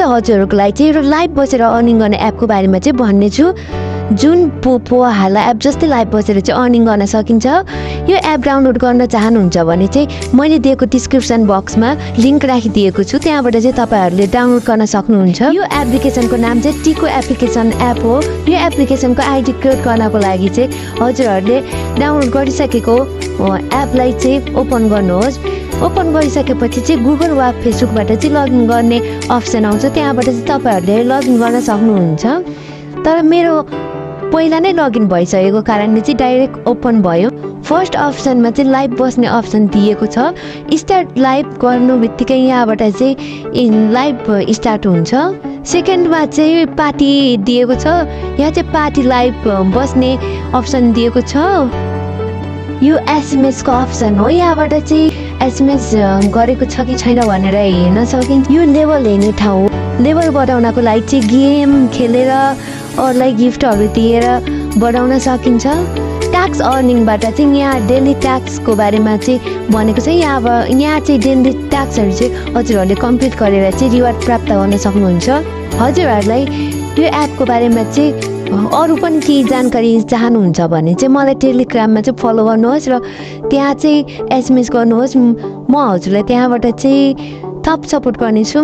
चाहिँ हजुरहरूको लागि चाहिँ एउटा लाइभ बसेर अर्निङ गर्ने एपको बारेमा चाहिँ भन्ने छु, जुन पोहाला एप जस्तै लाइभ बसेर चाहिँ अर्निङ गर्न सकिन्छ। यो एप डाउनलोड गर्न चाहनुहुन्छ भने चाहिँ मैले दिएको डिस्क्रिप्सन बक्समा लिङ्क राखिदिएको छु, त्यहाँबाट चाहिँ तपाईँहरूले डाउनलोड गर्न सक्नुहुन्छ। यो एप्लिकेसनको नाम चाहिँ टिको एप्लिकेसन एप हो। यो एप्लिकेसनको आइडी क्रिएट गर्नको लागि चाहिँ हजुरहरूले डाउनलोड गरिसकेको एपलाई चाहिँ ओपन गर्नुहोस्। ओपन गरिसकेपछि चाहिँ गुगल वा फेसबुकबाट चाहिँ लगइन गर्ने अप्सन आउँछ, त्यहाँबाट चाहिँ तपाईँहरूले लगइन गर्न सक्नुहुन्छ। तर मेरो पहिला नै लगइन भइसकेको कारणले चाहिँ डाइरेक्ट ओपन भयो। फर्स्ट अप्सनमा चाहिँ लाइभ बस्ने अप्सन दिएको छ। स्टार्ट लाइभ गर्नु बित्तिकै यहाँबाट चाहिँ लाइभ स्टार्ट हुन्छ। सेकेन्डमा चाहिँ पार्टी दिएको छ, यहाँ चाहिँ पार्टी लाइभ बस्ने अप्सन दिएको छ। यो एसएमएसको अप्सन हो, यहाँबाट चाहिँ एसएमएस गरेको छ कि छैन भनेर हेर्न सकिन्छ। यो लेभल हेर्ने ठाउँ हो। लेभल बढाउनको लागि चाहिँ गेम खेलेर अरूलाई गिफ्टहरू दिएर बढाउन सकिन्छ। ट्याक्स अर्निङबाट चाहिँ यहाँ डेली ट्याक्सको बारेमा चाहिँ भनेको छ। यहाँ चाहिँ डेली ट्याक्सहरू चाहिँ हजुरहरूले कम्प्लिट गरेर चाहिँ रिवार्ड प्राप्त गर्न सक्नुहुन्छ। हजुरहरूलाई यो एपको बारेमा चाहिँ अरू पनि केही जानकारी चाहनुहुन्छ भने चाहिँ मलाई टेलिग्राममा चाहिँ फलो गर्नुहोस् र त्यहाँ चाहिँ एसएमएस गर्नुहोस्। म हजुरलाई त्यहाँबाट चाहिँ थप सपोर्ट गर्नेछु।